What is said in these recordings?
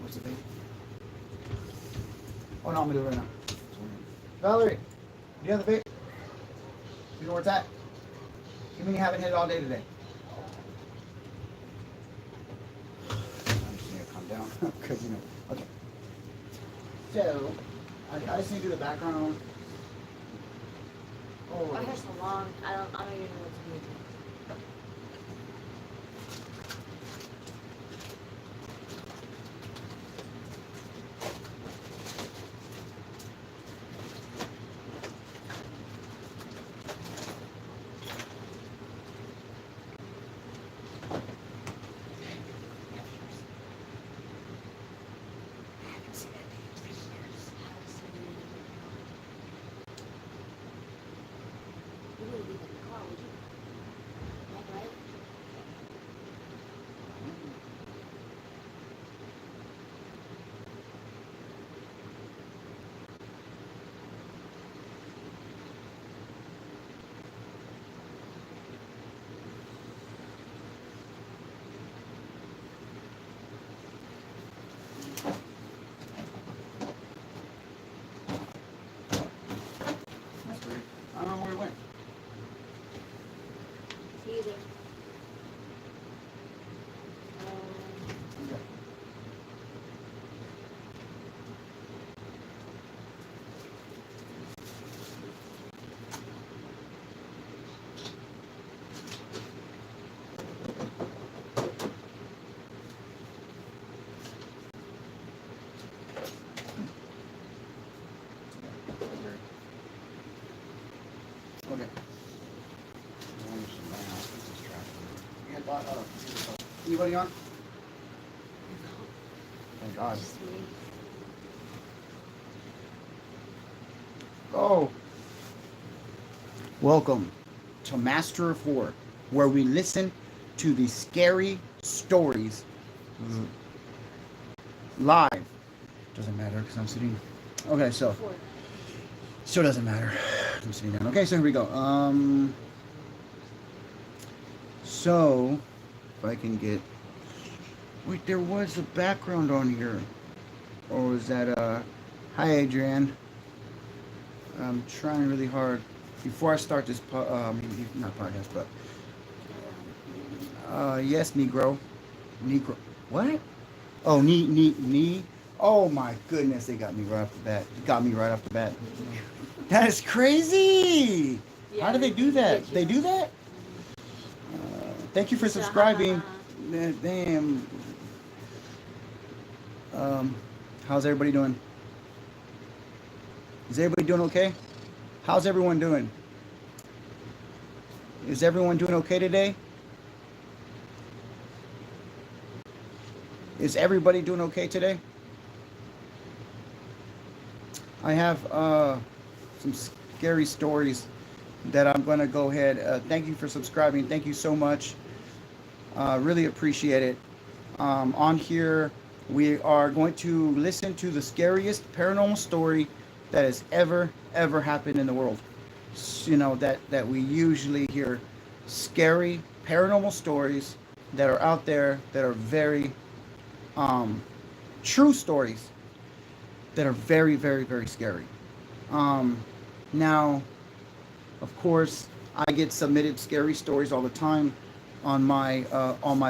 What's the thing? Oh no, I'm gonna do it right now. Valerie, do you have the vape? You know where it's at? You mean you haven't hit it all day today? I'm just gonna calm down because you know. Okay. So I just need to do the background. Oh. My hair's so long. I don't even know what to do. You wouldn't leave it in the car, would you? Like, right? That's weird. I don't know where it went. See you there. Okay. Okay. Anybody on? Thank God. Just me. Oh. Welcome to Master of Horror, where we listen to the scary stories live. Doesn't matter because I'm sitting. Okay, so still doesn't matter. I'm sitting down. Okay, so here we go. So if I can get. Wait, there was a background on here. Or was that Hi Adrian. I'm trying really hard. Before I start this not podcast, but yes, Negro. Negro. What? Oh, knee. Oh my goodness, they got me right off the bat. Got me right off the bat. That is crazy. Yeah, How do they do that? They do that? Thank you for subscribing. Damn. How's everybody doing? Is everybody doing okay? How's everyone doing? Is everyone doing okay today? Is everybody doing okay today? I have some scary stories that I'm going to go ahead. Thank you for subscribing. Thank you so much. Really appreciate it. On here, we are going to listen to the scariest paranormal story that has ever happened in the world. You know, that we usually hear scary paranormal stories that are out there that are very true stories that are very scary. Now, of course, I get submitted scary stories all the time on my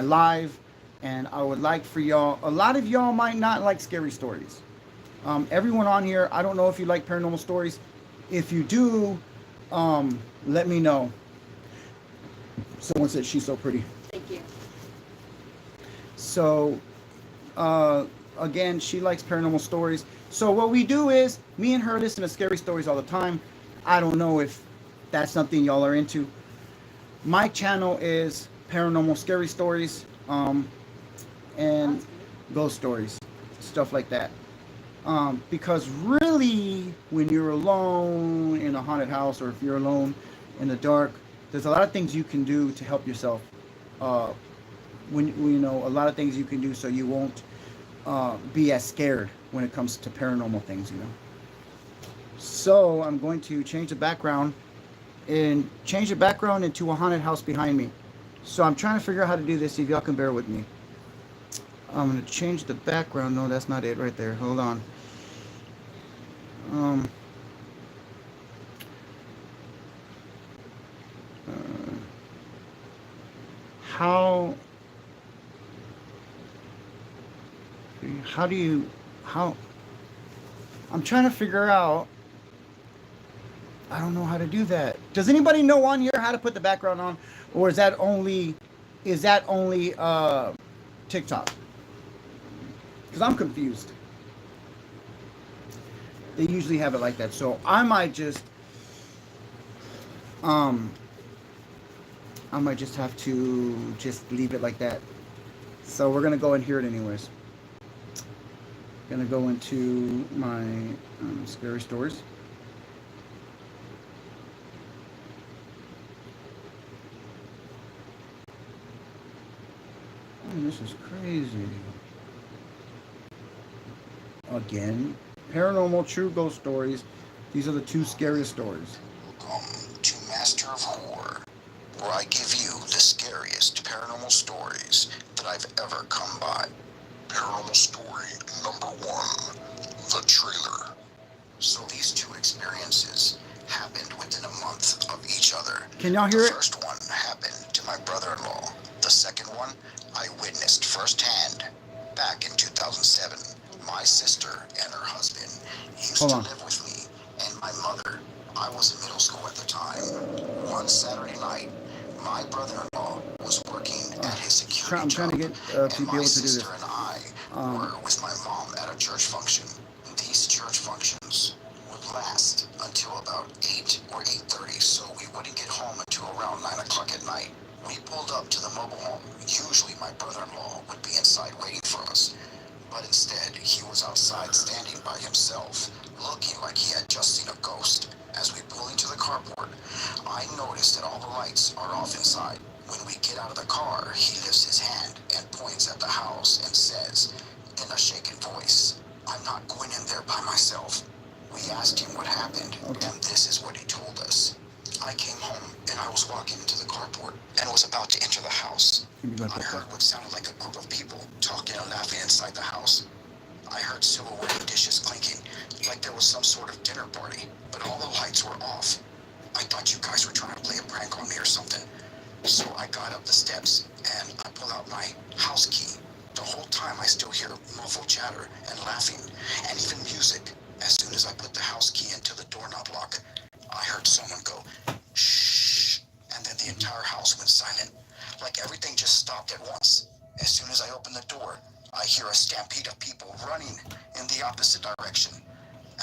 live, and I would like for y'all. A lot of y'all might not like scary stories. Everyone on here, I don't know if you like paranormal stories. If you do, let me know. Someone said she's so pretty. Thank you. So, again, she likes paranormal stories. So what we do is, me and her listen to scary stories all the time. I don't know if that's something y'all are into. My channel is paranormal scary stories, and ghost stories, stuff like that. Because really, when you're alone in a haunted house, or if you're alone in the dark, there's a lot of things you can do to help yourself. When you know, a lot of things you can do so you won't be as scared when it comes to paranormal things, you know. So I'm going to change the background into a haunted house behind me. So I'm trying to figure out how to do this. See if y'all can bear with me. I'm gonna change the background. No, that's not it right there. Hold on. Um, uh, how how do you how I'm trying to figure out. I don't know how to do that. Does anybody know on here how to put the background on, or is that only TikTok? Because I'm confused. They usually have it like that, so um I might just have to just leave it like that. So we're gonna go and hear it anyways. Gonna go into my scary stories. Man, this is crazy. Again, paranormal true ghost stories. These are the two scariest stories. Welcome to Master of Horror, where I give you the scariest paranormal stories that I've ever come by. Paranormal story number one, the trailer. So these two experiences happened within a month of each other. Can y'all The hear it? first one happened to my brother-in-law. The second one I witnessed firsthand back in 2007. My sister and her husband used Hold to on. live with me and my mother. I was in middle school at the time. One Saturday night, my brother-in-law was working at his security I'm trying to job, get to and be my able to do sister this. and I were with my mom at a church function. These church functions would last until about 8 or 8:30, so we wouldn't get home until around 9 o'clock at night. We pulled up to the mobile home. Usually my brother-in-law would be inside waiting for us, but instead he was outside standing by himself, looking like he had just seen a ghost. As we pull into the carport, I noticed that all the lights are off inside. When we get out of the car, he lifts his hand and points at the house and says, in a shaken voice, "I'm not going in there by myself." We asked him what happened, Okay. and this is what he told us. "I came home and I was walking into the carport and was about to enter the house. Give me back I up there. heard what sounded like a group of people talking and laughing inside the house. I heard silverware and dishes clinking, like there was some sort of dinner party, but all the lights were off. I thought you guys were trying to play a prank on me or something. So I got up the steps and I pulled out my house key. The whole time I still hear muffled chatter and laughing and even music. As soon as I put the house key into the doorknob lock, I heard someone go, shh, and then the entire house went silent, like everything just stopped at once. As soon as I opened the door, I hear a stampede of people running in the opposite direction.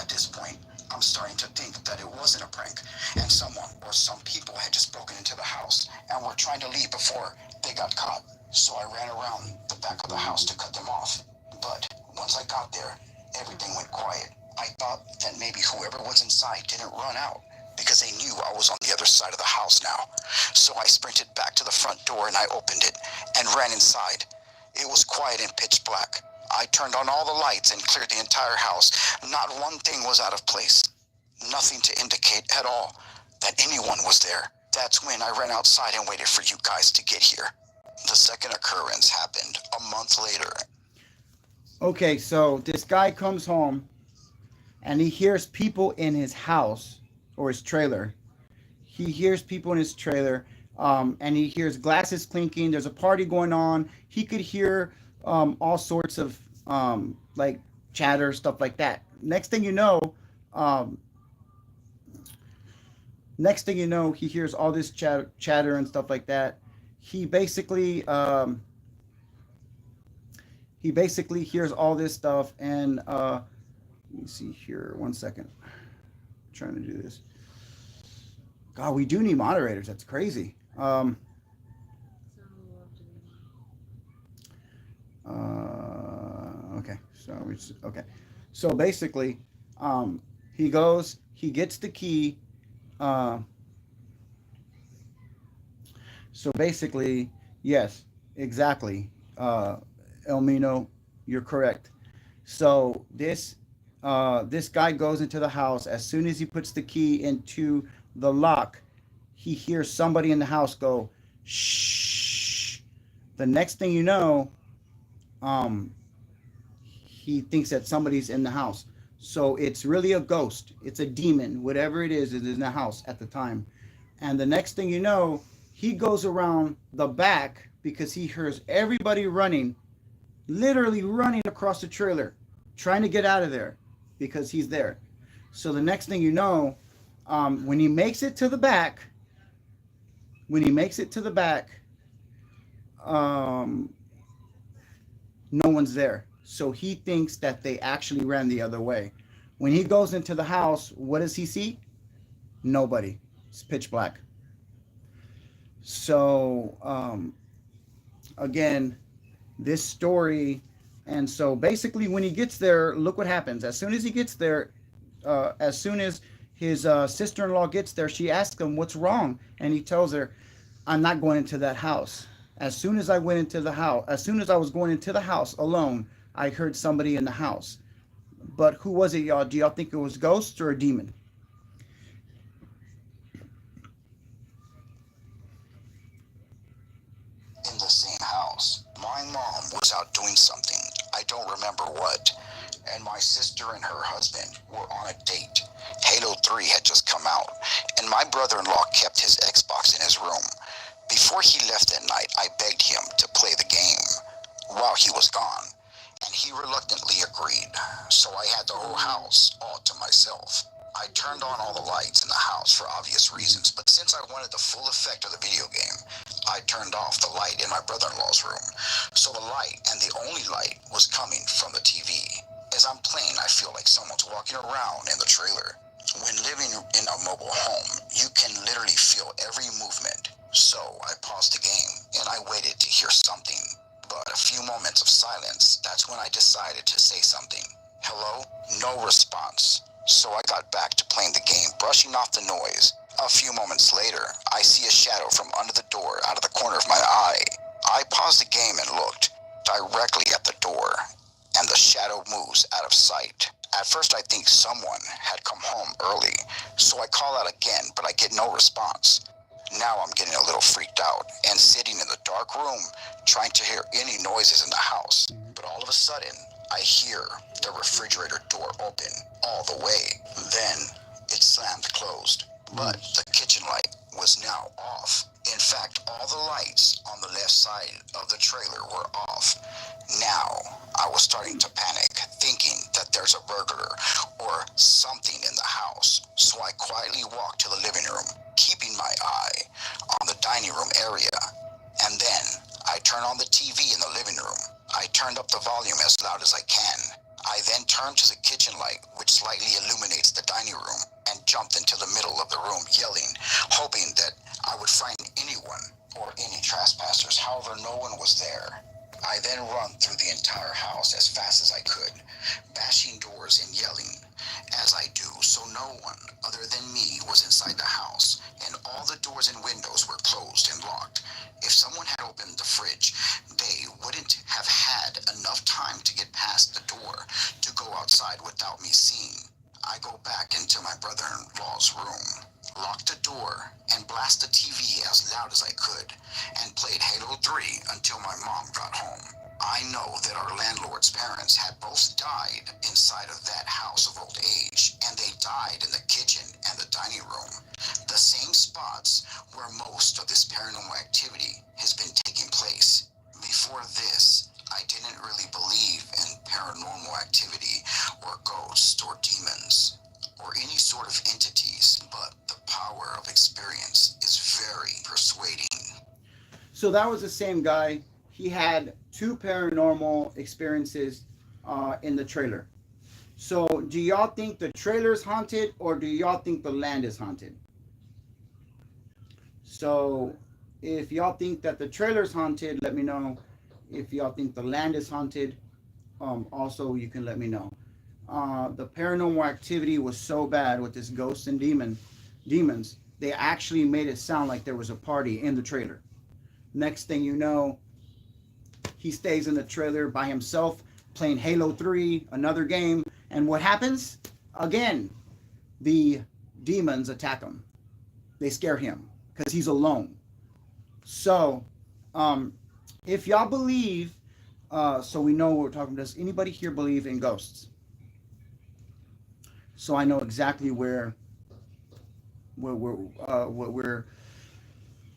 At this point, I'm starting to think that it wasn't a prank, and someone or some people had just broken into the house and were trying to leave before they got caught. So I ran around the back of the house to cut them off. But once I got there, everything went quiet. I thought that maybe whoever was inside didn't run out because they knew I was on the other side of the house now. So I sprinted back to the front door and I opened it and ran inside. It was quiet and pitch black. I turned on all the lights and cleared the entire house. Not one thing was out of place. Nothing to indicate at all that anyone was there. That's when I ran outside and waited for you guys to get here. The second occurrence happened a month later. Okay, so this guy comes home and he hears people in his house or his trailer. He hears people in his trailer, and he hears glasses clinking. There's a party going on. He could hear all sorts of like chatter, stuff like that. Um, next thing you know, he hears all this chatter and stuff like that. He basically hears all this stuff, and let me see here. 1 second. I'm trying to do this. God, we do need moderators. That's crazy. Okay. Okay. So basically, he gets the key. Uh, so basically, yes, exactly. Elmino, you're correct. So this guy goes into the house. As soon as he puts the key into the lock, he hears somebody in the house go, shh. The next thing you know, Um, he thinks that somebody's in the house. So it's really a ghost. It's a demon, whatever it is in the house at the time. And the next thing you know, he goes around the back because he hears everybody running, literally running across the trailer, trying to get out of there because he's there. So the next thing you know, when he makes it to the back, when he makes it to the back, um, no one's there. So he thinks that they actually ran the other way. When he goes into the house, what does he see? Nobody. It's pitch black. So, again, this story. And so basically, when he gets there, look what happens. As soon as he gets there, as soon as his sister in law gets there, she asks him, "What's wrong?" And he tells her, "I'm not going into that house. As soon as I went into the house, as soon as I was going into the house alone, I heard somebody in the house. But who was it, y'all? Do y'all think it was ghosts or a demon?" In the same house. My mom was out doing something, I don't remember what, and my sister and her husband were on a date. Halo 3 had just come out, and my brother-in-law kept his Xbox in his room. Before he left that night, I begged him to play the game while he was gone, and he reluctantly agreed, so I had the whole house all to myself. I turned on all the lights in the house for obvious reasons, but since I wanted the full effect of the video game, I turned off the light in my brother-in-law's room. So the light, and the only light, was coming from the TV. As I'm playing, I feel like someone's walking around in the trailer. When living in a mobile home, you can literally feel every movement. So I paused the game, and I waited to hear something. But a few moments of silence, that's when I decided to say something. Hello? No response. So I got back to playing the game, brushing off the noise. A few moments later, I see a shadow from under the door out of the corner of my eye. I paused the game and looked directly at the door, and the shadow moves out of sight. At first, I think someone had come home early, so I call out again, but I get no response. Now I'm getting a little freaked out and sitting in the dark room, trying to hear any noises in the house. But all of a sudden, I hear the refrigerator door open all the way. Then it slammed closed, but the kitchen light was now off. In fact, all the lights on the left side of the trailer were off. Now, I was starting to panic, thinking that there's a burglar or something in the house. So I quietly walked to the living room, keeping my eye on the dining room area. And then I turn on the TV in the living room. I turned up the volume as loud as I can. I then turned to the kitchen light, which slightly illuminates the dining room, and jumped into the middle of the room, yelling, hoping that I would find anyone or any trespassers. However, no one was there. I then run through the entire house as fast as I could, bashing doors and yelling as I do, so no one other than me was inside the house, and all the doors and windows were closed and locked. If someone had opened the fridge, they wouldn't have had enough time to get past the door to go outside without me seeing. I go back into my brother-in-law's room, locked the door, and blast the TV as loud as I could, and played Halo 3 until my mom got home. I know that our landlord's parents had both died inside of that house of old age, and they died in the kitchen and the dining room, the same spots where most of this paranormal activity has been taking place. Before this, I didn't really believe in paranormal activity or ghosts or demons or any sort of entities, but the power of experience is very persuading. So that was the same guy. He had two paranormal experiences in the trailer. So do y'all think the trailer's haunted or do y'all think the land is haunted? So if y'all think that the trailer's haunted, let me know. If y'all think the land is haunted, also you can let me know. The paranormal activity was so bad with this ghosts and demons. They actually made it sound like there was a party in the trailer. Next thing you know, he stays in the trailer by himself playing Halo 3, another game. And what happens? Again, the demons attack him. They scare him because he's alone. So, if y'all believe So we know what we're talking. Does anybody here believe in ghosts? So I know exactly where we're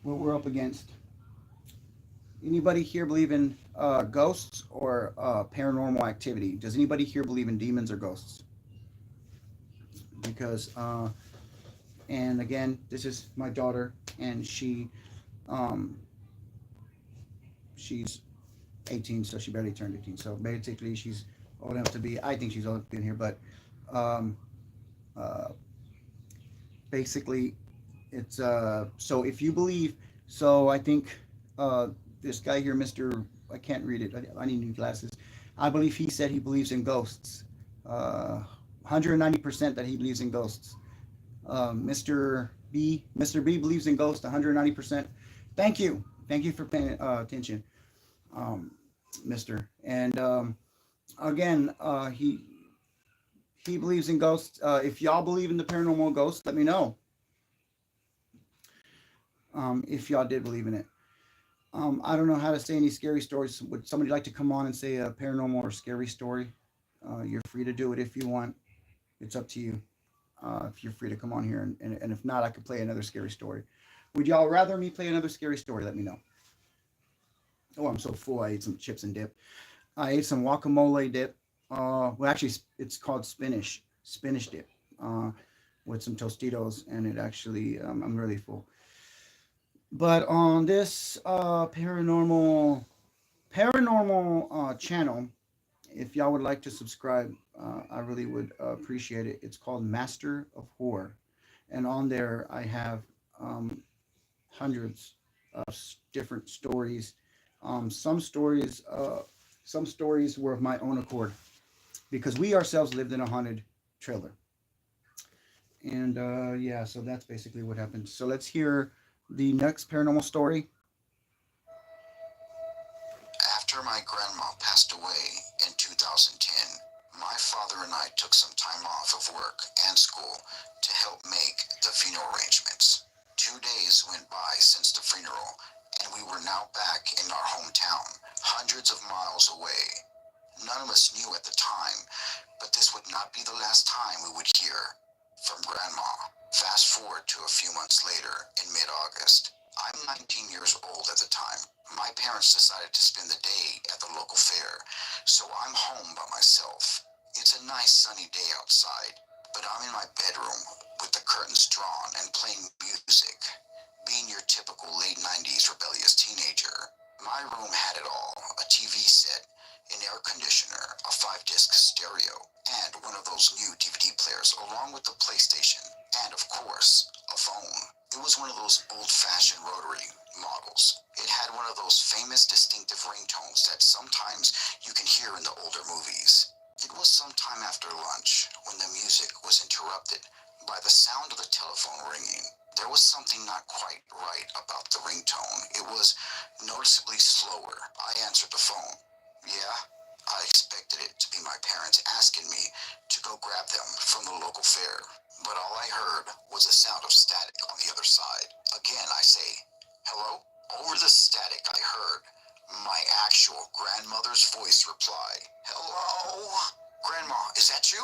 what we're up against. Anybody here believe in ghosts or paranormal activity? Does anybody here believe in demons or ghosts? Because and again, this is my daughter, and um, she's 18, so she barely turned 18. So basically, she's old enough to be. I think she's old enough to be in here, but um, uh, basically, it's so if you believe, so I think uh, this guy here, Mister, I can't read it. I need new glasses. I believe he said he believes in ghosts. 190% that he believes in ghosts. Mr. B believes in ghosts 190%. Thank you for paying attention, um, Mister. And again, he believes in ghosts. If y'all believe in the paranormal ghosts, let me know. If y'all did believe in it. I don't know how to say any scary stories. Would somebody like to come on and say a paranormal or scary story? You're free to do it if you want. It's up to you. If you're free to come on here, and if not, I could play another scary story. Would y'all rather me play another scary story? Let me know. Oh, I'm so full. I ate some chips and dip. I ate some guacamole dip. Well, actually, it's called spinach dip, uh, with some Tostitos, and it actually, I'm really full. But on this paranormal channel, if y'all would like to subscribe, I really would appreciate it. It's called Master of Horror, and on there I have um, hundreds of different stories. Um, some stories, uh, some stories were of my own accord because we ourselves lived in a haunted trailer, and yeah, so that's basically what happened. So let's hear the next paranormal story. After my grandma passed away in 2010, my father and I took some time off of work and school to help make the funeral arrangements. 2 days went by since the funeral, and we were now back in our hometown, hundreds of miles away. None of us knew at the time, but this would not be the last time we would hear from Grandma. Fast forward to a few months later in mid-August. I'm 19 years old at the time. My parents decided to spend the day at the local fair, so I'm home by myself. It's a nice sunny day outside, but I'm in my bedroom with the curtains drawn and playing music. Being your typical late 90s rebellious teenager, my room had it all: a TV set, an air conditioner, a 5-disc stereo, and one of those new DVD players along with the PlayStation, and of course, a phone. It was one of those old-fashioned rotary models. It had one of those famous distinctive ringtones that sometimes you can hear in the older movies. It was sometime after lunch when the music was interrupted by the sound of the telephone ringing. There was something not quite right about the ringtone. It was noticeably slower. I answered the phone. Yeah, I expected it to be my parents asking me to go grab them from the local fair, but all I heard was a sound of static on the other side. Again, I say, hello? Over the static, I heard my actual grandmother's voice reply, hello? Grandma, is that you?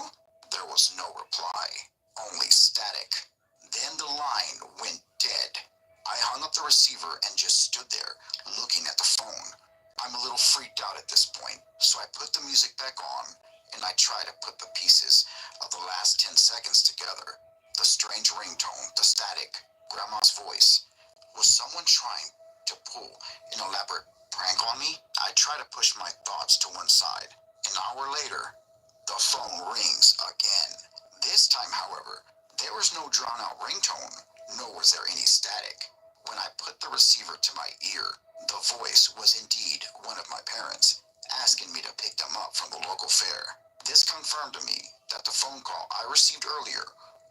There was no reply, only static. Then the line went dead. I hung up the receiver and just stood there, looking at the phone. I'm a little freaked out at this point, so I put the music back on, and I try to put the pieces of the last 10 seconds together. The strange ringtone, the static, Grandma's voice. Was someone trying to pull an elaborate prank on me? I try to push my thoughts to one side. An hour later, the phone rings again. This time, however, there was no drawn-out ringtone, nor was there any static. When I put the receiver to my ear, the voice was indeed one of my parents, asking me to pick them up from the local fair. This confirmed to me that the phone call I received earlier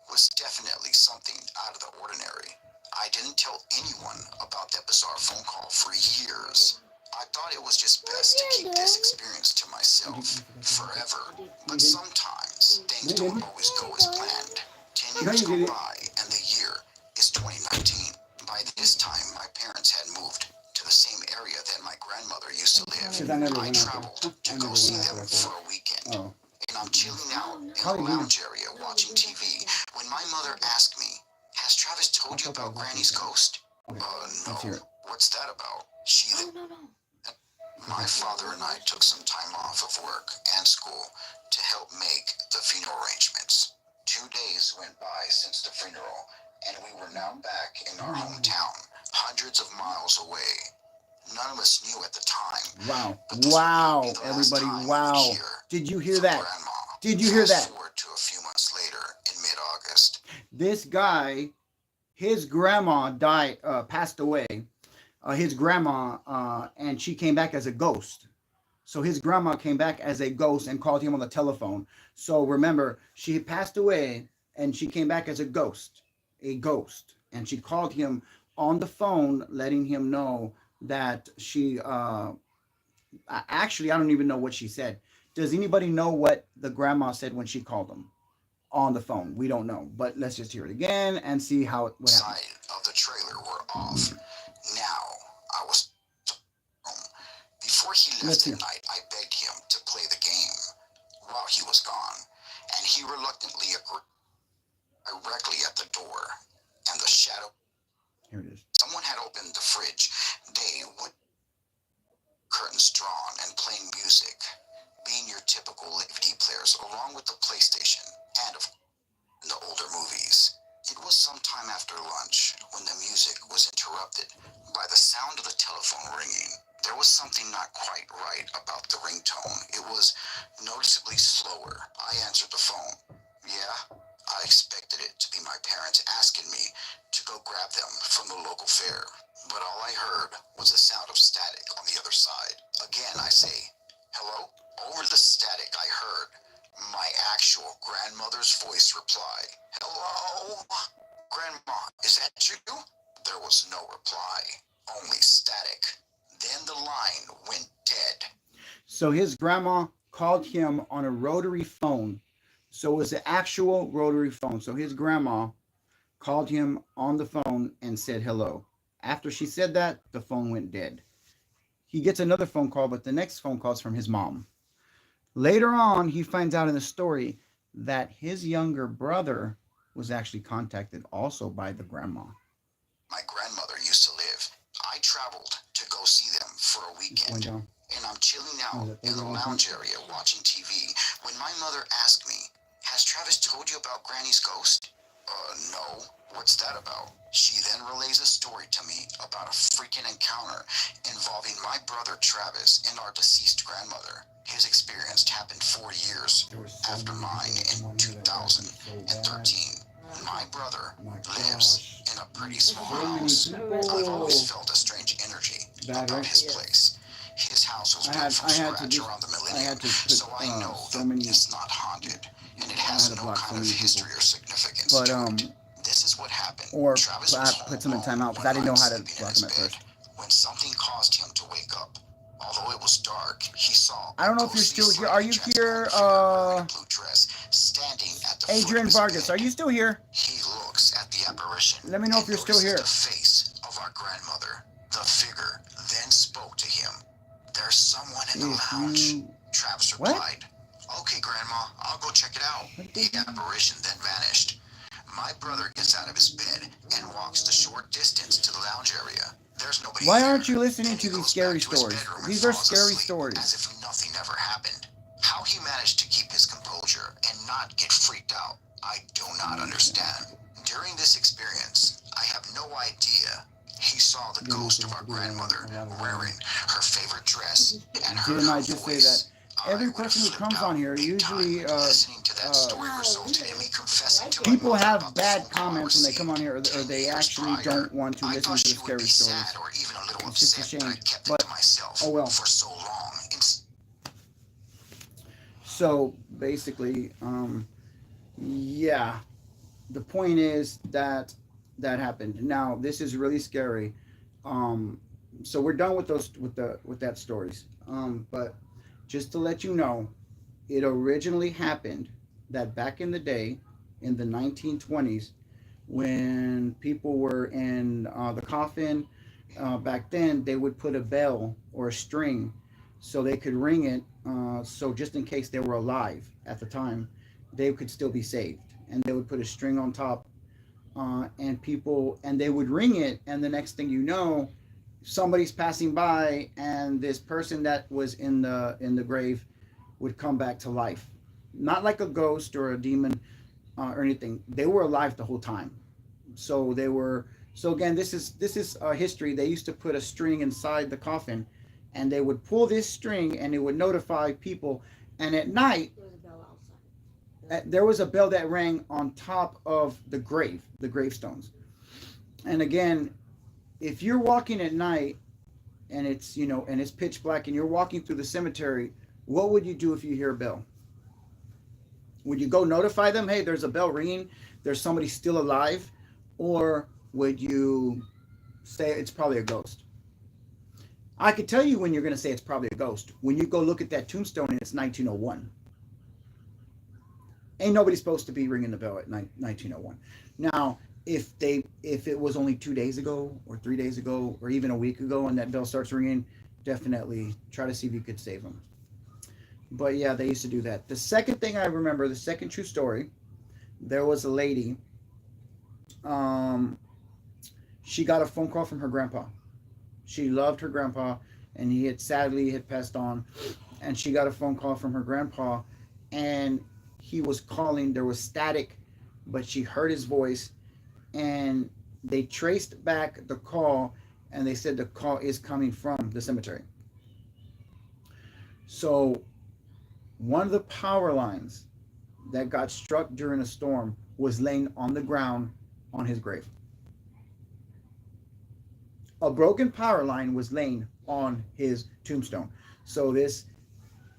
was definitely something out of the ordinary. I didn't tell anyone about that bizarre phone call for years. I thought it was just best to keep this experience to myself forever. But sometimes things don't always go as planned. 10 years go by and the year is 2019. By this time, my parents had moved to the same area that my grandmother used to live. Because I never I went out traveled there. to I go never see went out them there. for a weekend. Oh. And I'm chilling out in the Probably didn't. lounge area watching TV when my mother asked me, "Has Travis told you about Granny's ghost?" Okay. Let's hear No. it. What's that about? She No, then no, no. my father and I took some time off of work and school to help make the funeral arrangements. 2 days went by since the funeral, and we were now back in our hometown, hundreds of miles away. None of us knew at the time. Wow. But this Wow, would not be the last everybody. time we would Wow. hear Did you hear from that? Grandma. Did you hear Fast that? forward to a few months later in mid-August. This guy, his grandma died, passed away. His grandma, and she came back as a ghost. So his grandma came back as a ghost and called him on the telephone. So remember, she passed away and she came back as a ghost. And she called him on the phone, letting him know that she, actually, I don't even know what she said. Does anybody know what the grandma said when she called him on the phone? We don't know, but let's just hear it again and see what happens. Side of the trailer were off. Now, I was home. Before he left at night, I begged him to play the game while he was gone, and he reluctantly agreed directly at the door, and the shadow. Here it is. Someone had opened the fridge. They would curtains drawn and playing music, being your typical DVD players, along with the PlayStation and of the older movies. It was sometime after lunch when the music was interrupted by the sound of the telephone ringing. There was something not quite right about the ringtone. It was noticeably slower. I answered the phone. Yeah, I expected it to be my parents asking me to go grab them from the local fair. But all I heard was the sound of static on the other side. Again, I say, "Hello?" Over the static, I heard my actual grandmother's voice reply, "Hello? Grandma, is that you?" There was no reply, only static. Then the line went dead. So his grandma called him on a rotary phone. So it was an actual rotary phone. So his grandma called him on the phone and said hello. After she said that, the phone went dead. He gets another phone call, but the next phone call is from his mom. Later on, he finds out in the story that his younger brother was actually contacted also by the grandma. My grandmother used to live. I traveled to go see them for a weekend. And I'm chilling out in the lounge area watching TV when my mother asked me, "Has Travis told you about Granny's ghost?" No. What's that about? She then relays a story to me about a freaking encounter involving my brother Travis and our deceased grandmother. His experience happened 4 years after mine in 2013. My brother lives in a pretty small house. I've always felt a strange energy about his place. His house was built from scratch around the millennium, so I know that it's not haunted, and it has no kind of history or significance to it. This is what happened. Or Travis I was put some in home timeout because I one didn't know night how to sleeping in block his him at bed first. when something caused him to wake up. Although it was dark, he saw. I don't know if you're still here. Are you here, blue dress standing at the Adrian Vargas? Are you still here? He looks at the apparition. Let me know if you're still here. The face of our grandmother. The figure then spoke to him. "There's someone in the lounge." Travis replied, "Okay, Grandma, I'll go check it out." The apparition then vanished. My brother gets out of his bed and walks the short distance to the lounge area. There's nobody Why there. aren't you listening Then to he these goes scary back to his stories? bedroom and These are falls scary asleep stories. as if nothing ever happened. How he managed to keep his composure and not get freaked out, I do not understand. During this experience, I have no idea he saw the ghost of our grandmother wearing her favorite dress and heard Didn't her I just say voice. that every person who comes on here usually Listening to that story resulted in me confessing to my people mother have about the bad phone call I comments when they come on received here, or 10 they years actually prior. don't want to I listen thought to the she would scary be stories. sad or even a little It's just a upset that I shame. kept it But to myself oh well. for so long. So basically, yeah, the point is that that happened. Now this is really scary. So we're done with those with that stories. But just to let you know, it originally happened that back in the day, in the 1920s, when people were in the coffin, back then they would put a bell or a string so they could ring it. So just in case they were alive at the time, they could still be saved. And they would put a string on top, and they would ring it, and the next thing you know, somebody's passing by, and this person that was in the grave would come back to life, not like a ghost or a demon or anything. They were alive the whole time. So they were. So again, this is history. They used to put a string inside the coffin, and they would pull this string, and it would notify people. And at night, There was a bell outside. there was a bell that rang on top of the gravestones. And again, if you're walking at night and it's pitch black and you're walking through the cemetery, what would you do if you hear a bell? Would you go notify them, hey, there's a bell ringing, there's somebody still alive? Or would you say it's probably a ghost? I could tell you when you're going to say it's probably a ghost. When you go look at that tombstone and it's 1901. Ain't nobody supposed to be ringing the bell at 1901. Now, if it was only 2 days ago or 3 days ago or even a week ago and that bell starts ringing, definitely try to see if you could save them. But yeah, they used to do that. The second thing I remember, the second true story, there was a lady. She got a phone call from her grandpa. She loved her grandpa, and he had sadly had passed on. And she got a phone call from her grandpa, and he was calling. There was static, but she heard his voice, and they traced back the call, and they said the call is coming from the cemetery. So one of the power lines that got struck during a storm was laying on the ground on his grave. A broken power line was laying on his tombstone. So this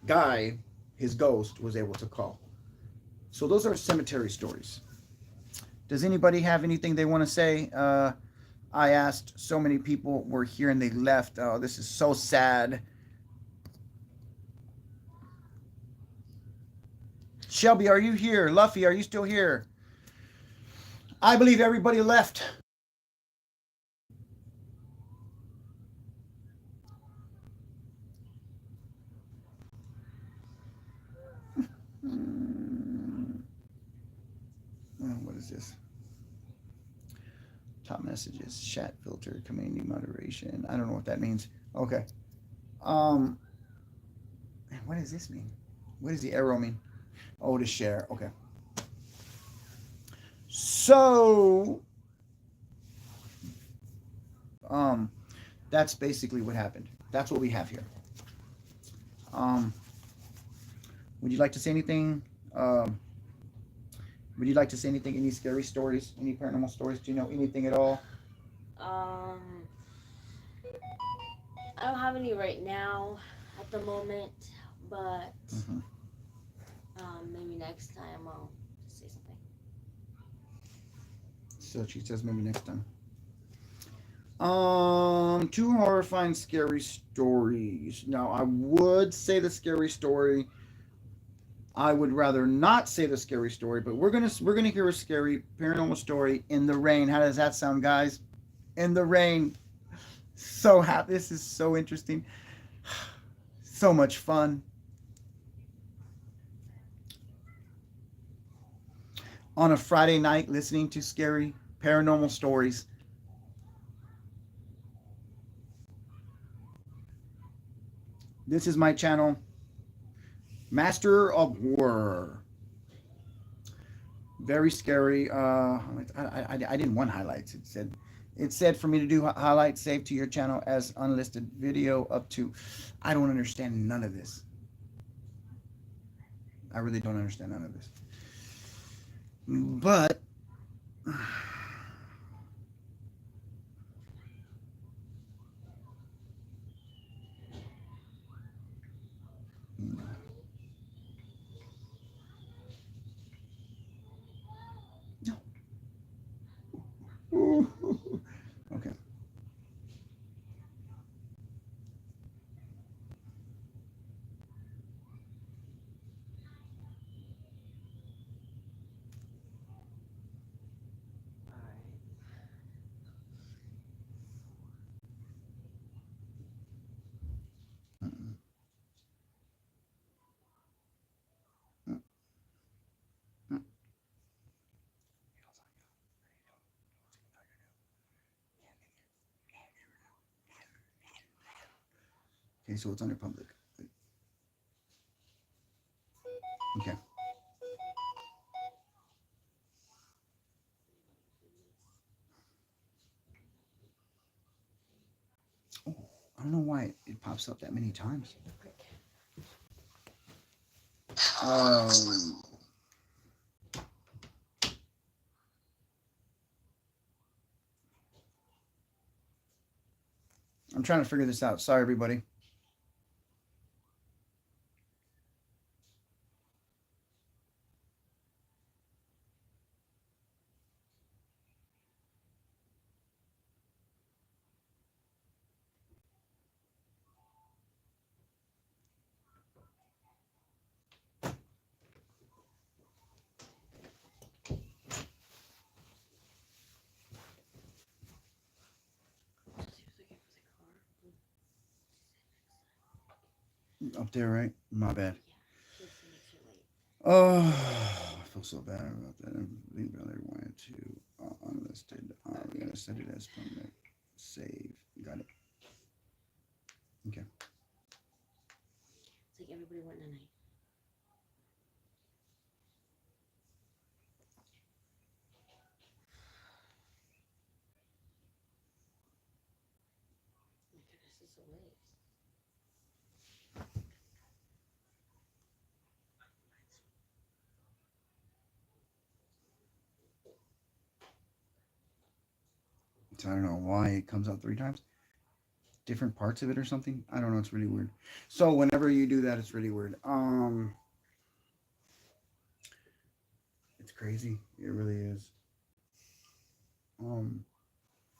guy, his ghost, was able to call. So those are cemetery stories. Does anybody have anything they want to say? I asked, so many people were here and they left. Oh, this is so sad. Shelby, are you here? Luffy, are you still here? I believe everybody left. What is this? Top messages, chat filter, community moderation. I don't know what that means. Okay. What does this mean? What does the arrow mean? Oh, to share. Okay. So, that's basically what happened. That's what we have here. Would you like to say anything? Would you like to say anything? Any scary stories? Any paranormal stories? Do you know anything at all? I don't have any right now at the moment, but maybe next time I'll say something. So she says maybe next time. Two horrifying scary stories. Now I would say the scary story. I would rather not say the scary story, but we're gonna hear a scary paranormal story in the rain. How does that sound, guys? In the rain. So happy. This is so interesting. So much fun. On a Friday night, listening to scary paranormal stories. This is my channel, Master of Horror. Very scary. I didn't want highlights. It said for me to do highlights, save to your channel as unlisted video up to. I don't understand none of this. I really don't understand none of this. But okay. Okay, so it's under public. Okay. Oh, I don't know why it pops up that many times. I'm trying to figure this out. Sorry, everybody. Up there, right? My bad. Oh, I feel so bad about that. I think Bel Air wanted to unlisted. We're gonna set it as permanent. Save. Got it. Okay. It's like everybody went tonight. My goodness, it's a waste. So I don't know why it comes out 3 times. Different parts of it or something. I don't know. It's really weird. So whenever you do that, it's really weird. It's crazy. It really is.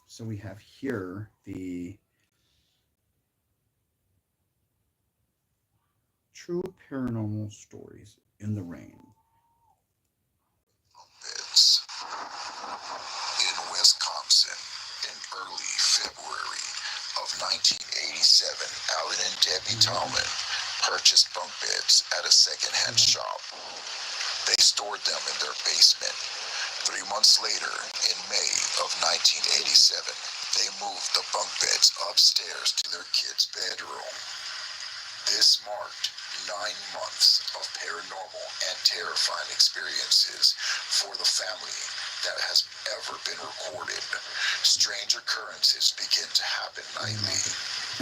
So we have here the true paranormal stories in the rain. It's in Wisconsin in early February of 1987. Alan and Debbie Talman purchased bunk beds at a secondhand shop. They stored them in their basement. 3 months later, in May of 1987, they moved the bunk beds upstairs to their kids' bedroom. This marked 9 months of paranormal and terrifying experiences for the family that has ever been recorded. Strange occurrences begin to happen nightly.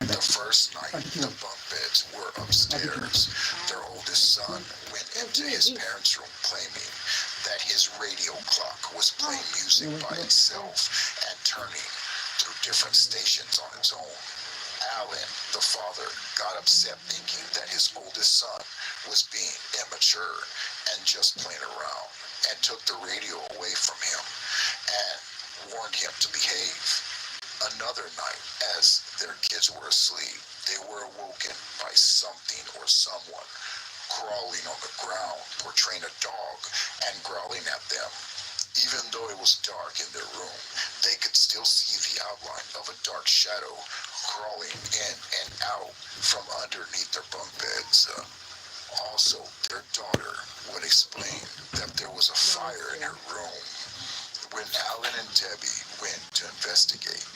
The first night, the bunk beds were upstairs. Their oldest son went into his parents' room claiming that his radio clock was playing music by itself and turning through different stations on its own. Alan, the father, got upset thinking that his oldest son was being immature and just playing around, and took the radio away from him and warned him to behave. Another night, as their kids were asleep, they were awoken by something or someone crawling on the ground, portraying a dog and growling at them. Even though it was dark in their room, they could still see the outline of a dark shadow crawling in and out from underneath their bunk beds. Also, their daughter would explain that there was a fire in her room. When Alan and Debbie went to investigate,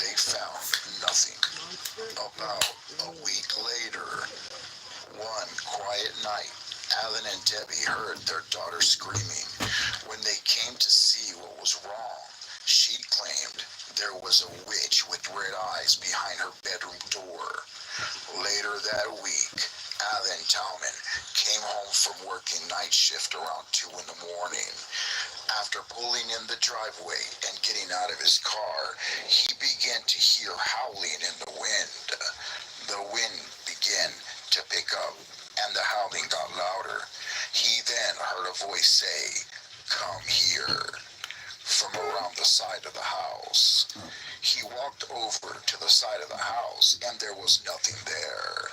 they found nothing. About a week later, one quiet night, Alan and Debbie heard their daughter screaming. When they came to see what was wrong, she claimed there was a witch with red eyes behind her bedroom door. Later that week, Alan Talman came home from working night shift around 2 in the morning. After pulling in the driveway and getting out of his car, he began to hear howling in the wind. The wind began to pick up, and the howling got louder. He then heard a voice say, "Come here," from around the side of the house. He walked over to the side of the house, and there was nothing there.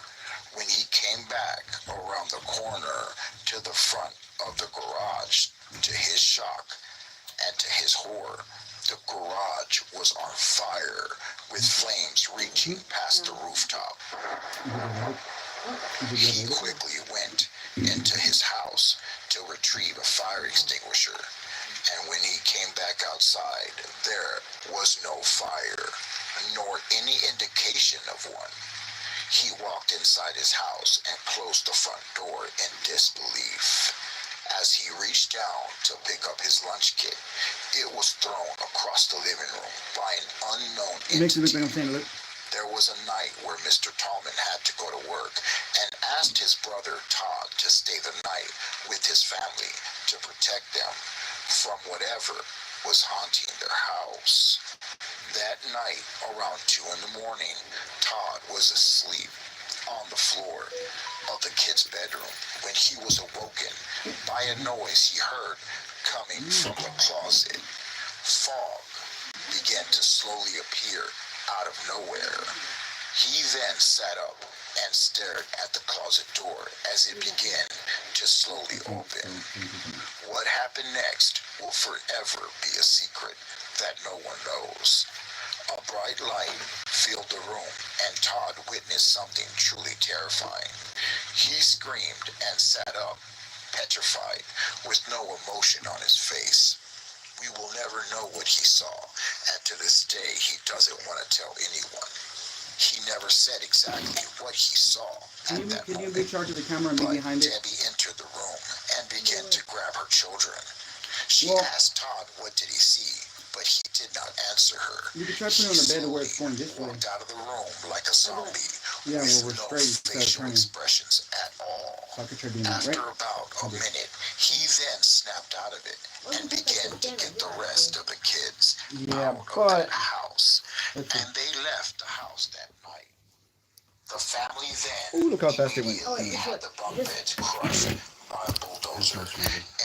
When he came back around the corner to the front of the garage, to his shock and to his horror, the garage was on fire with flames reaching past the rooftop. He quickly went into his house to retrieve a fire extinguisher, and when he came back outside, there was no fire, nor any indication of one. He walked inside his house and closed the front door in disbelief. As he reached down to pick up his lunch kit, it was thrown across the living room by an unknown It makes you look entity. like I'm saying, look. There was a night where Mr. Talman had to go to work and asked his brother Todd to stay the night with his family to protect them from whatever was haunting their house. That night, around 2 in the morning, Todd was asleep on the floor of the kid's bedroom when he was awoken by a noise he heard coming from the closet. Fog began to slowly appear out of nowhere. He then sat up and stared at the closet door as it began to slowly open. What happened next will forever be a secret that no one knows. A bright light filled the room, and Todd witnessed something truly terrifying. He screamed and sat up, petrified, with no emotion on his face. We will never know what he saw, and to this day he doesn't want to tell anyone. He never said exactly what he saw at that Can you moment. be charge of the camera and be But behind it? Debbie entered the room and began to grab her children. She Well- asked Todd what did he see, but he did not answer her. You can try putting it on the bed to where it's going this way. Walked out of the room like a zombie Yeah, with well, we're no straight instead of facial turning. expressions at all. So I could try doing that, After right? about a minute, he then snapped out of it and began to get the rest of the kids Yeah, out of but that house. let's And they left the house that night. The family then Ooh, look how fast they went. immediately had the bunk beds crushed by a bulldozer.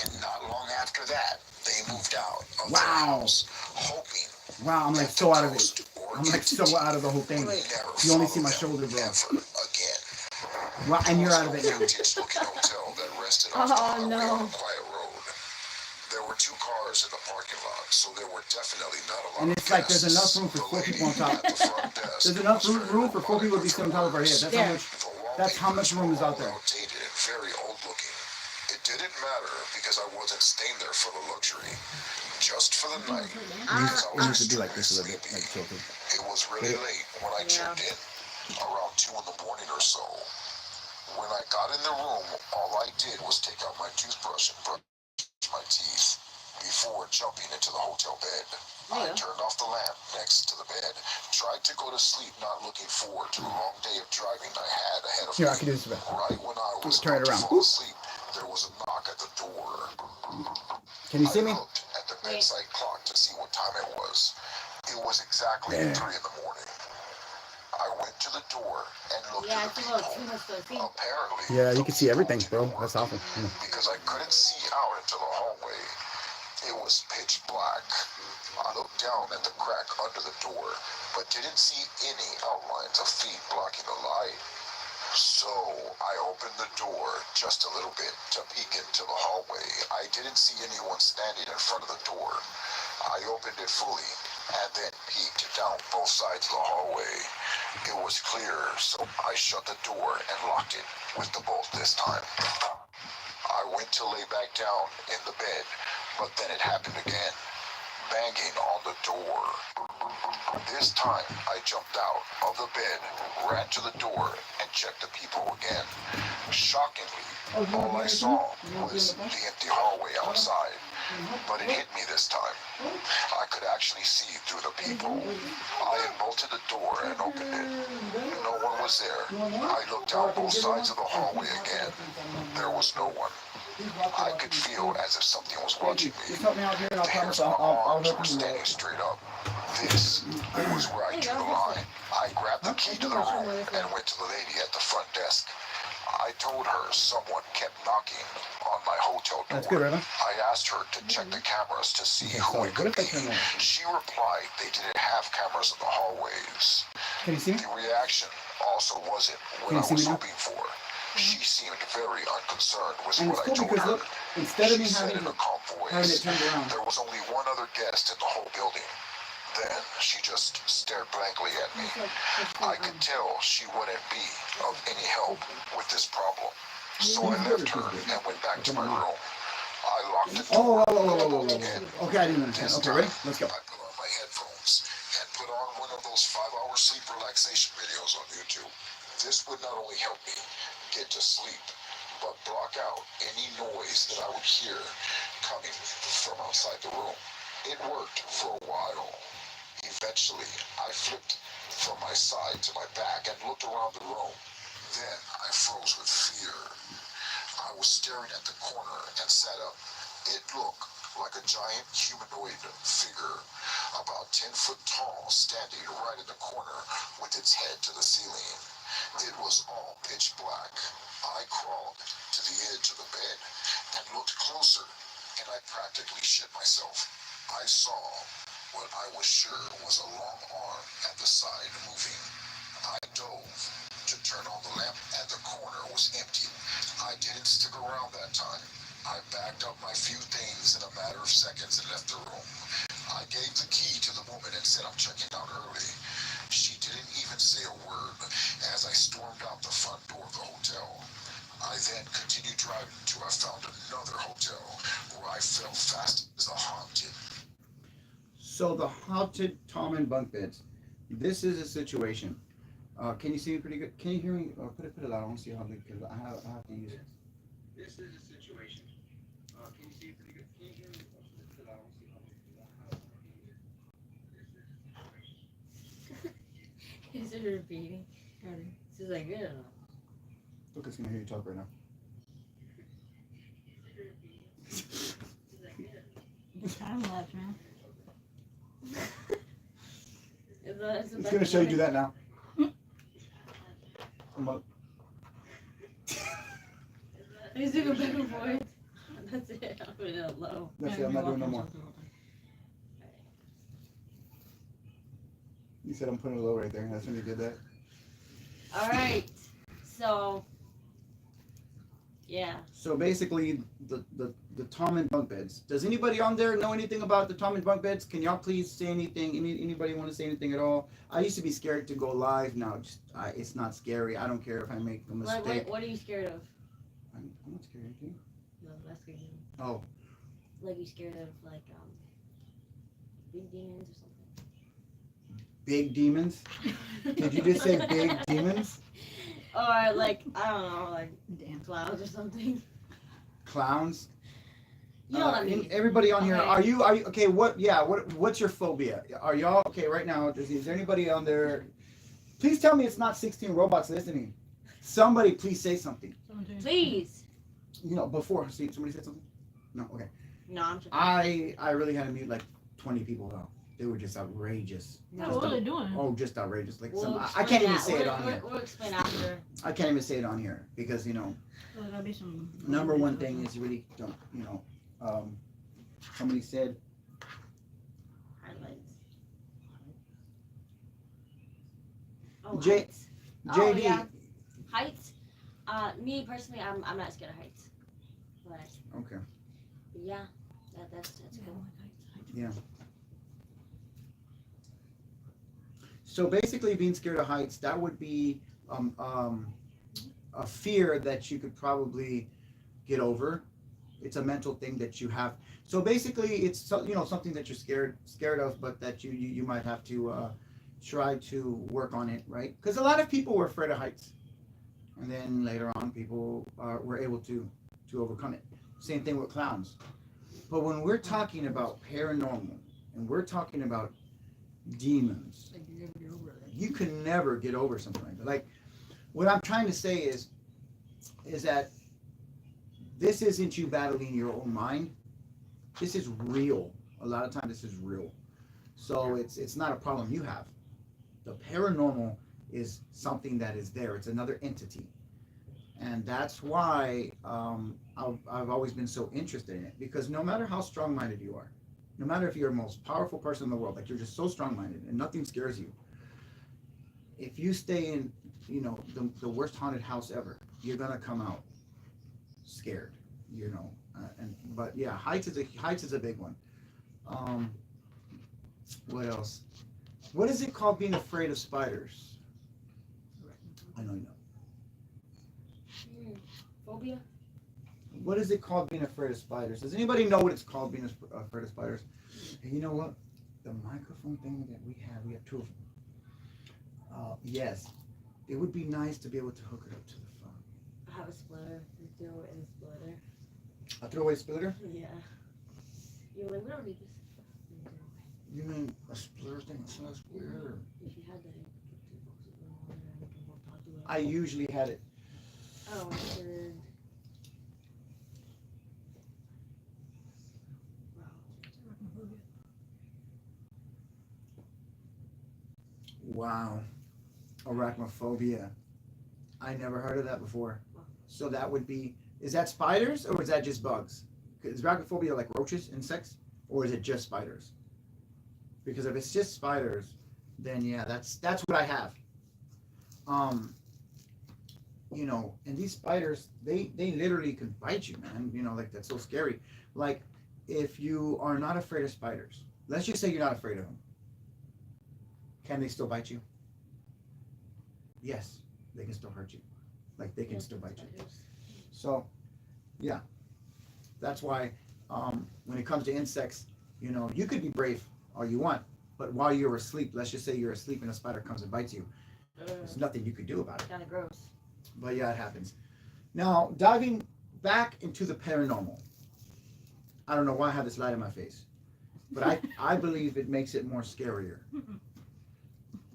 And not long after that, they moved out of their Wow. house, hoping wow, I'm like that so the out of it. ghost or I'm like so entity out of the whole thing. would never You only follow see my them shoulder, bro. ever again. Wow, and you're out of it now. Vintage-looking hotel that rested off the Oh, highway no. on a quiet road. There were 2 cars in the parking lot, so there were definitely not a lot And of it's like there's guests. enough room for The 4 lady people on top. at the front desk There's enough was room very for 4 people to be robotic sitting on top of our head. with That's how There. much. The That's how much room is out there. wallpapers were all outdated and very old looking. It didn't matter because I wasn't staying there for the luxury, just for the night. Because I We need was to do like this a extremely little bit, like sleepy. tilted. It was really late when I Yeah. checked in, around 2 in the morning or so. When I got in the room, all I did was take out my toothbrush and brush my teeth before jumping into the hotel bed. I Yeah. turned off the lamp next to the bed, tried to go to sleep, not looking forward to the long day of driving I had ahead of Here, I me. can do this better. Right when I was Turn it about to around. fall asleep, there was a knock at the door. Can you see I me? looked at the bedside clock to see what time it was. It was exactly Yeah. 3 in the morning. I went to the door and looked Yeah, I at the think people. too much to see. Apparently, Yeah, you the can see people everything, didn't bro. work That's awful. Yeah. because I couldn't see out into the hallway. It was pitch black. I looked down at the crack under the door, but didn't see any outlines of feet blocking the light. So I opened the door just a little bit to peek into the hallway. I didn't see anyone standing in front of the door. I opened it fully and then peeked down both sides of the hallway. It was clear, so I shut the door and locked it with the bolt this time. I went to lay back down in the bed, but then it happened again, banging on the door. This time, I jumped out of the bed, ran to the door, and checked the people again. Shockingly, all I saw was the empty hallway outside, but it hit me this time. I could actually see through the people. I had bolted the door and opened it. No one was there. I looked down both sides of the hallway again. There was no one. I could feel as if something was watching me. Just help me out here, and I'll The promise hairs on my I'll arms help were you. standing straight up. This was where I drew the line. I grabbed the key to the room and went to the lady at the front desk. I told her someone kept knocking on my hotel door. That's good, right? I asked her to check the cameras to see Okay, who sorry. it What could if I turn be. that? She replied they didn't have cameras in the hallways. Can you see me? The reaction also wasn't what Can I you see was me now? hoping for. She seemed very unconcerned with And what it's I cool told because her. look, instead of me She said having in a calm it voice, turned around. there was only one other guest in the whole building. Then she just stared blankly at me. I could tell she wouldn't be of any help with this problem. So I left her and went back to my room. I locked the door again. Okay, I didn't understand. This Okay, ready? time, Let's go. I put on my headphones and put on one of those 5-hour sleep relaxation videos on YouTube. This would not only help me get to sleep, but block out any noise that I would hear coming from outside the room. It worked for a while. Eventually, I flipped from my side to my back and looked around the room. Then I froze with fear. I was staring at the corner and sat up. It looked like a giant humanoid figure, about 10 foot tall, standing right in the corner with its head to the ceiling. It was all pitch black. I crawled to the edge of the bed and looked closer, and I practically shit myself. I saw what I was sure was a long arm at the side moving. I dove to turn on the lamp, and the corner was empty. I didn't stick around that time. I backed up my few things in a matter of seconds and left the room. I gave the key to the woman and said I'm checking out early. She didn't even say a word as I stormed out the front door of the hotel. I then continued driving until I found another hotel where I fell fast as a haunted. So the haunted Talman bunk beds. This is a situation. Can you see me pretty good? Can you hear me? Put it loud. I want to see how big, because I have to use it. This is a situation. Can you see it pretty good? Can you hear me? Put it loud. I want to see how big, because I have to use it. This is a situation. Is it repeating? This is like good enough. Look, it's gonna hear you talk right now. Time lapse, man. It's gonna show you do that now. He's doing back and forth. That's it. I'm in it low. That's it. I'm not doing no more. You said I'm putting it low right there. That's when you did that. All right. So, yeah. So basically, the Talman bunk beds. Does anybody on there know anything about the Talman bunk beds? Can y'all please say anything? Anybody want to say anything at all? I used to be scared to go live. Now it's not scary. I don't care if I make a mistake. What are you scared of? I'm not scared of anything. No, that's scared of. Oh. Like you scared of big demons or something. Big demons? Did you just say big demons? Or like I don't know, like clouds or something. Clowns? You know what I mean. Everybody on here, Okay. are you okay? What's your phobia? Are y'all okay right now? Is there anybody on there? Please tell me it's not 16 robots listening. Somebody please say something. Please. You know, before somebody said something? No, okay. No, I'm just. I really had to mute like 20 people out. They were just outrageous. No, what are they doing? Oh, just outrageous. Like We'll I can't even say it on here. We'll explain after. I can't even say it on here because So there'll be some number one thing is really don't somebody said Highlights. Oh, J- heights. JD. Oh, yeah. Heights. Me personally, I'm not scared of heights. But Okay. yeah, that's good. Yeah. So basically, being scared of heights, that would be a fear that you could probably get over. It's a mental thing that you have. So basically, it's something that you're scared of, but that you might have to try to work on it, right? Because a lot of people were afraid of heights, and then later on, people were able to overcome it. Same thing with clowns. But when we're talking about paranormal and we're talking about demons, you can never get over something like that. Like, what I'm trying to say is that this isn't you battling your own mind. This is real. A lot of times this is real. So it's not a problem you have. The paranormal is something that is there. It's another entity. And that's why I've always been so interested in it. Because no matter how strong-minded you are, no matter if you're the most powerful person in the world, like you're just so strong-minded and nothing scares you, if you stay in, the worst haunted house ever, you're gonna come out scared, but yeah, heights is a big one. What else? What is it called being afraid of spiders? I know you know. Phobia? What is it called being afraid of spiders? Does anybody know what it's called being afraid of spiders? And you know what? The microphone thing that we have two of them. Yes. It would be nice to be able to hook it up to the phone. I have a splitter. You throw it in the splitter. A throwaway splitter? Yeah. You're like, we don't need this. You mean a splitter thing? It's not a splitter. If you had that, you could put 2 boxes of water and we can both talk to it. I usually had it. Oh, I should. Wow. Arachnophobia. I never heard of that before. So that would be, is that spiders or is that just bugs? Is arachnophobia like roaches, insects, or is it just spiders? Because if it's just spiders, then yeah, that's what I have. You know, and these spiders, they literally can bite you, man. You know, like that's so scary. Like if you are not afraid of spiders, let's just say you're not afraid of them. Can they still bite you? Yes, they can still hurt you. Like they can still bite you. So, yeah, that's why when it comes to insects, you know, you could be brave all you want, but while you're asleep, let's just say you're asleep and a spider comes and bites you, there's nothing you could do about it. Kind of gross. But yeah, it happens. Now, diving back into the paranormal. I don't know why I have this light in my face, but I believe it makes it more scarier.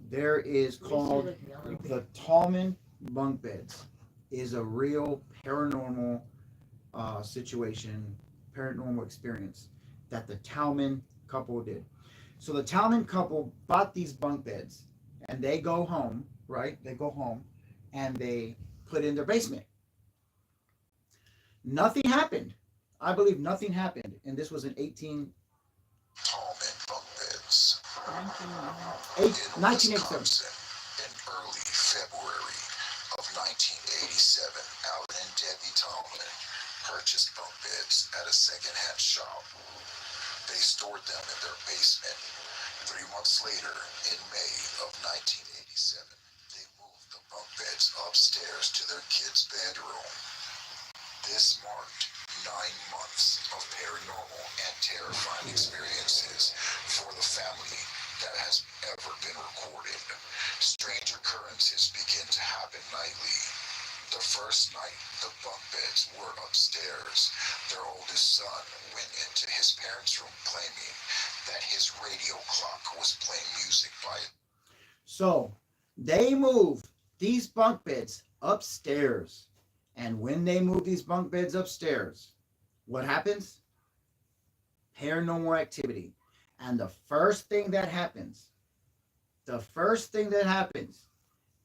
There is called the Talman bunk beds. Is a real paranormal situation, paranormal experience that the Talman couple did. So the Talman couple bought these bunk beds, and they go home, right? They go home, and they put in their basement. Nothing happened. I believe nothing happened, and this was in Talman bunk beds. 1987. Wisconsin, in early February of 1987, Alan and Debbie Talman purchased bunk beds at a secondhand shop. They stored them in their basement. 3 months later, in May of 1987, they moved the bunk beds upstairs to their kids' bedroom. This marked 9 months of paranormal and terrifying experiences for the family that has ever been recorded. Strange occurrences begin to happen nightly. The first night, the bunk beds were upstairs. Their oldest son went into his parents' room claiming that his radio clock was playing music by it. So they moved these bunk beds upstairs. And when they move these bunk beds upstairs, what happens? Paranormal activity. And the first thing that happens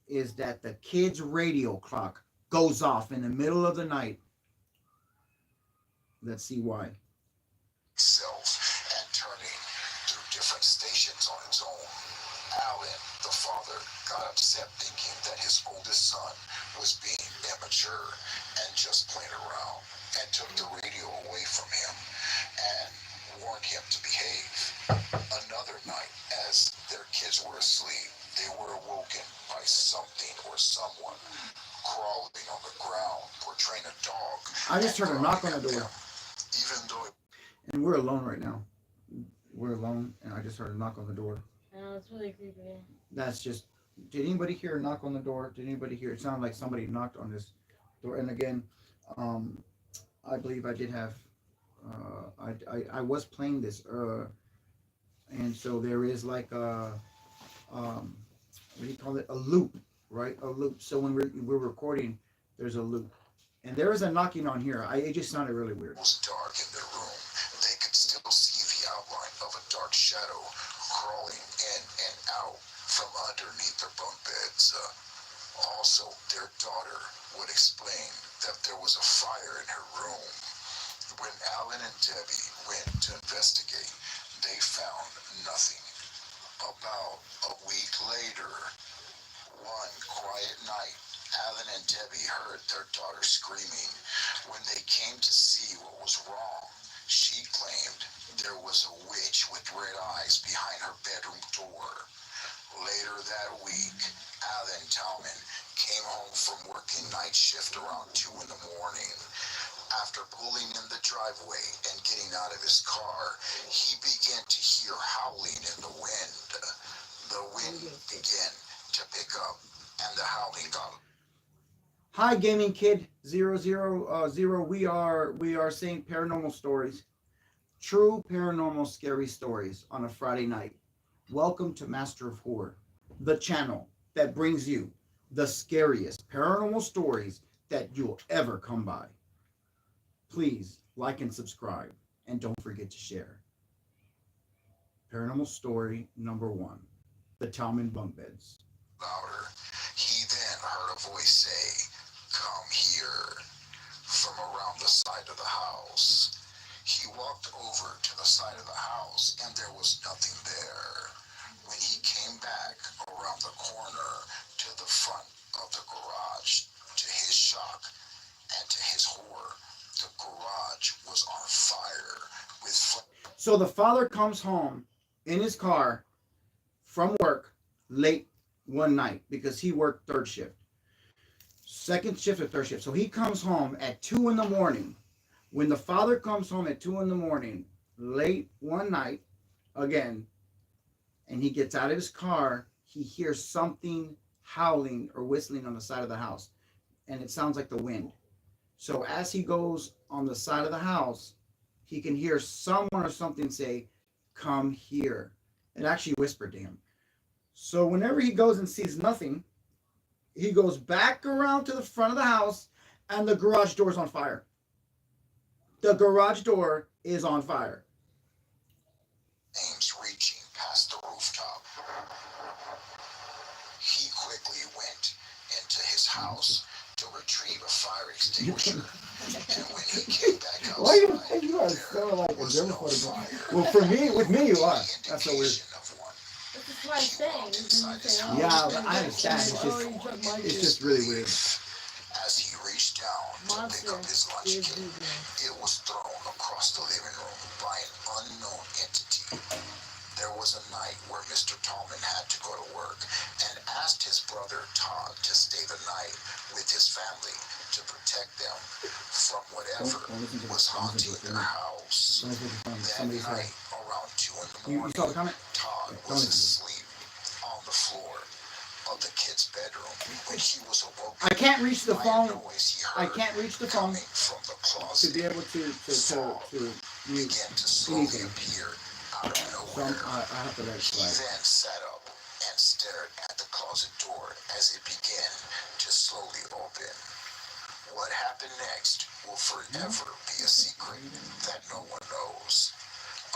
is that the kid's radio clock goes off in the middle of the night. Let's see why. Itself and turning through different stations on its own. Alan, the father, got upset thinking that his oldest son was being immature and just playing around, and took the radio away from him and warned him to behave. Another night, as their kids were asleep, they were awoken by something or someone crawling on the ground, portraying a dog. I just heard a knock on the door. Even though And we're alone right now. We're alone, and I just heard a knock on the door. No, it's really creepy. That's just. Did anybody hear a knock on the door? Did anybody hear? It sounded like somebody knocked on this door. And again, I believe I did have. I was playing this, and so there is like a, what do you call it? A loop, right? A loop. So when we're recording, there's a loop, and there is a knocking on here. It just sounded really weird. it was dark in their room, they could still see the outline of a dark shadow crawling in and out from underneath their bunk beds. Also, their daughter would explain that there was a fire in her room. When Alan and Debbie went to investigate, they found nothing. About a week later, one quiet night, Alan and Debbie heard their daughter screaming. When they came to see what was wrong, she claimed there was a witch with red eyes behind her bedroom door. Later that week, Alan Talman came home from working night shift around 2 in the morning. After pulling in the driveway and getting out of his car, he began to hear howling in the wind. The wind began to pick up and the howling got. Hi, Gaming Kid 000. We are saying paranormal stories, true paranormal scary stories on a Friday night. Welcome to Master of Horror, the channel that brings you the scariest paranormal stories that you'll ever come by. Please like and subscribe, and don't forget to share. Paranormal story number 1: the Talman bunk beds. Louder. He then heard a voice say, "Come here," from around the side of the house. He walked over to the side of the house and there was nothing there. When he came back around the corner to the front of the garage, to his shock and to his horror, the garage was on fire with So the father comes home in his car from work late one night because he worked third shift. Second shift or third shift. So he comes home at 2 in the morning. When the father comes home at 2 in the morning, late one night, again, and he gets out of his car, he hears something howling or whistling on the side of the house. And it sounds like the wind. So as he goes on the side of the house, he can hear someone or something say, "Come here." It actually whispered to him. So whenever he goes and sees nothing, he goes back around to the front of the house and the garage door is on fire. The garage door is on fire. flames reaching past the rooftop. He quickly went into his house to retrieve a fire extinguisher. And when he came back Why you outside, think you are there so like a was German no fire? fire. Well, for me, with me, you are. That's so weird. Indication of one. This is what I'm saying. Inside his house. Yeah, but I understand. It's just really weird. As he reached down to pick up his lunch kit, it was thrown across the living room by an unknown entity. There was a night where Mr. Talman had to go to work and asked his brother Todd to stay the night with his family to protect them from whatever was haunting their house. That night, around 2 in the You morning, saw the comment? Todd was asleep on the floor of the kid's bedroom when he was awoken. I can't reach the by a phone. noise he I can't can't reach the phone coming from the to closet. be able to mute Began to slowly anything. appear out of So nowhere. I have to let it He slide. then sat up and stared at the closet door as it began to slowly open. What happened next will forever be a secret that no one knows.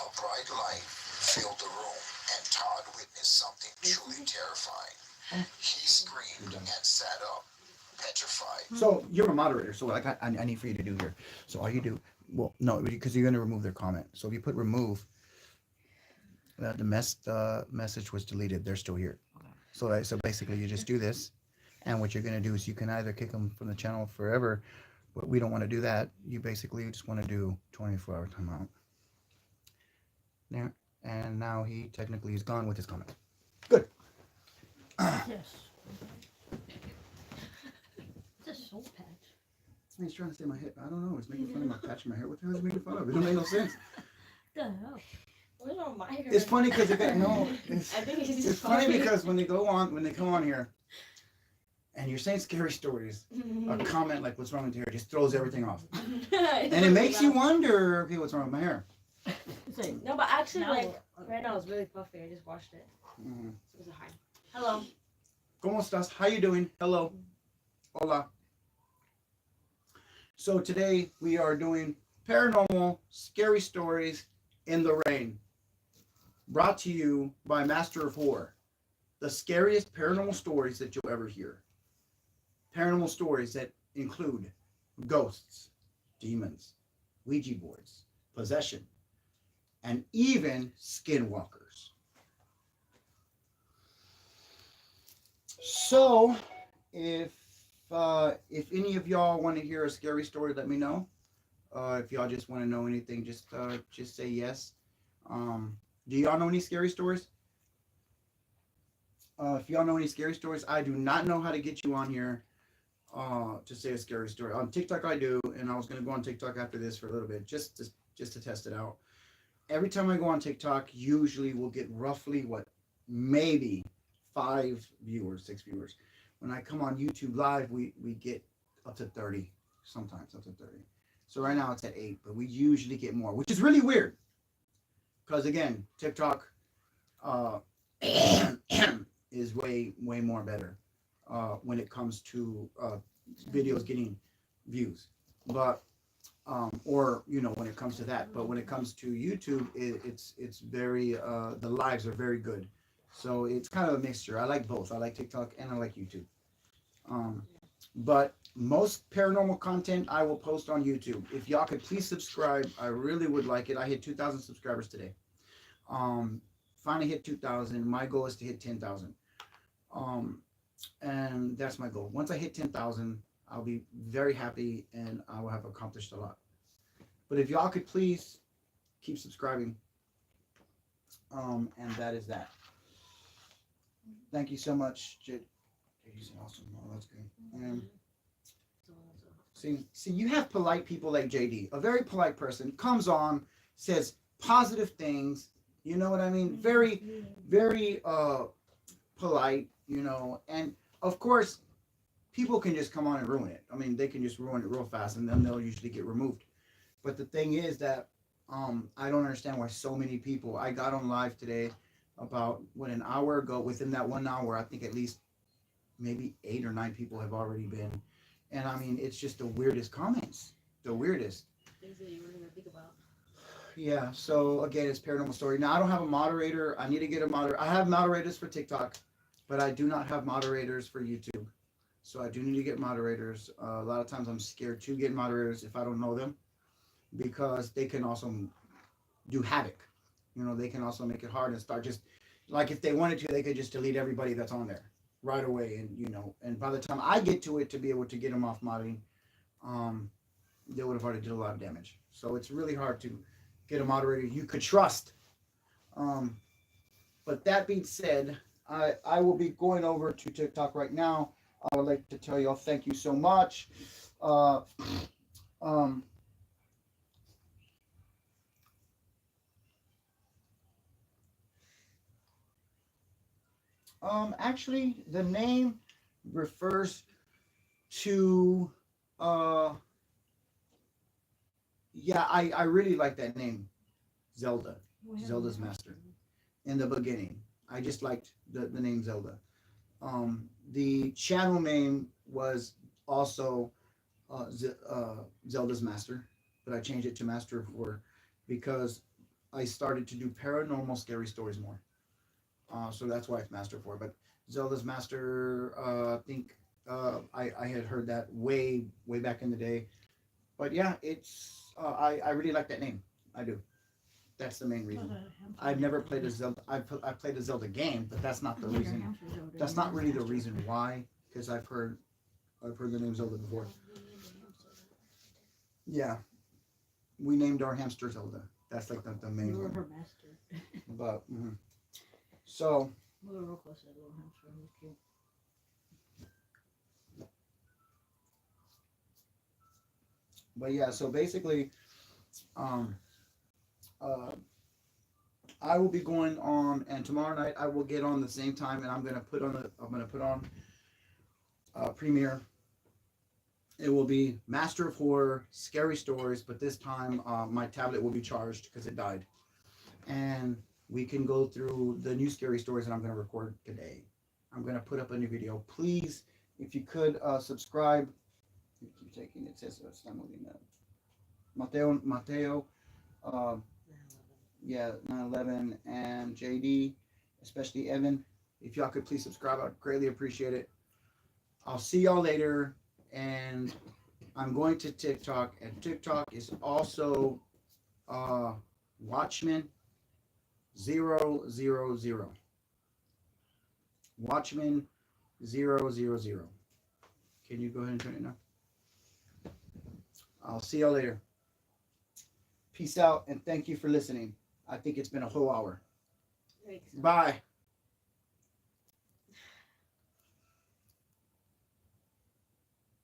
A bright light filled the room and Todd witnessed something truly terrifying. He screamed and sat up, petrified. So you're a moderator, so like I need for you to do here. So all you do, well, no, because you're gonna remove their comment. So if you put remove, the message was deleted. They're still here. So basically, you just do this, and what you're gonna do is you can either kick them from the channel forever, but we don't want to do that. You basically just want to do 24-hour timeout. There, and now he technically is gone with his comment. Good. Yes. It's a soul patch. He's trying to say my head. I don't know. He's making fun of my patch in my hair. What the hell is he making fun of? It don't make no sense. The hell? Where's all my hair? It's funny because no. I think he's just It's funny because when they come on here, and you're saying scary stories, a comment like "What's wrong with your hair?" just throws everything off, and it makes you wonder, okay, what's wrong with my hair? It's like, No, but actually, now- like right now it's really puffy. I just washed it. Mm. So it's a hi. Hello. ¿Cómo estás? How you doing? Hello. Hola. So today we are doing paranormal scary stories in the rain. Brought to you by Master of Horror. The scariest paranormal stories that you'll ever hear. Paranormal stories that include ghosts, demons, Ouija boards, possession, and even skinwalkers. So, if any of y'all want to hear a scary story, let me know. If y'all just want to know anything, just say yes. Do y'all know any scary stories? If y'all know any scary stories, I do not know how to get you on here to say a scary story. On TikTok I do, and I was going to go on TikTok after this for a little bit, just to test it out. Every time I go on TikTok, usually we'll get roughly maybe 5 viewers, 6 viewers. when I come on YouTube live, we get up to 30, sometimes up to 30. So right now it's at 8, but we usually get more, which is really weird. Because again, TikTok uh, is way more better when it comes to videos getting views. But or when it comes to that, but when it comes to YouTube, it's very the lives are very good. So it's kind of a mixture. I like both. I like TikTok and I like YouTube. But most paranormal content I will post on YouTube. If y'all could please subscribe, I really would like it. I hit 2,000 subscribers today. Finally hit 2,000. My goal is to hit 10,000. And that's my goal. Once I hit 10,000, I'll be very happy and I will have accomplished a lot. But if y'all could please keep subscribing. And that is that. Thank you so much, Jid. He's awesome. Oh, that's good. See, you have polite people like JD, a very polite person, comes on, says positive things. You know what I mean? Very, very polite. And of course, people can just come on and ruin it. I mean, they can just ruin it real fast, and then they'll usually get removed. But the thing is that I don't understand why so many people. I got on live today about an hour ago. Within that 1 hour, I think at least maybe 8 or 9 people have already been. And I mean, it's just the weirdest comments. The weirdest. Things that you really even think about. Yeah, so again, it's Paranormal Story. Now, I don't have a moderator. I need to get a moderator. I have moderators for TikTok, but I do not have moderators for YouTube. So I do need to get moderators. A lot of times I'm scared to get moderators if I don't know them, because they can also do havoc. They can also make it hard and start just, like if they wanted to, they could just delete everybody that's on there right away. And by the time I get to it to be able to get them off modding, they would have already did a lot of damage. So it's really hard to get a moderator you could trust. But that being said, I will be going over to TikTok right now. I would like to tell y'all thank you so much. Actually, the name refers to yeah, I really like that name, Zelda. Zelda's Master. In the beginning, I just liked the name Zelda. The channel name was also Zelda's Master, but I changed it to Master of Horror because I started to do paranormal scary stories more. So that's why it's Master of Horror. But Zelda's Master, I think I had heard that way back in the day. But yeah, it's I really like that name. I do. That's the main reason. I've never played a Zelda. I played a Zelda game, but that's not the reason. That's not really the reason why. Because I've heard the name Zelda before. Yeah, we named our hamster Zelda. That's like the main You were one. her master. But so We were real close to that little hamster. He was cute. but yeah, so basically, I will be going on, and tomorrow night I will get on the same time, and I'm gonna put on premiere. It will be Master of Horror, Scary Stories, but this time my tablet will be charged because it died, and we can go through the new Scary Stories that I'm gonna record today. I'm gonna put up a new video. Please, if you could subscribe. Keep taking it. Says it's not moving up. Mateo, yeah, 9/11, and JD, especially Evan. If y'all could please subscribe, I'd greatly appreciate it. I'll see y'all later, and I'm going to TikTok, and TikTok is also Watchman 000. Watchman 000. Can you go ahead and turn it now? I'll see y'all later. Peace out, and thank you for listening. I think it's been a whole hour. Bye.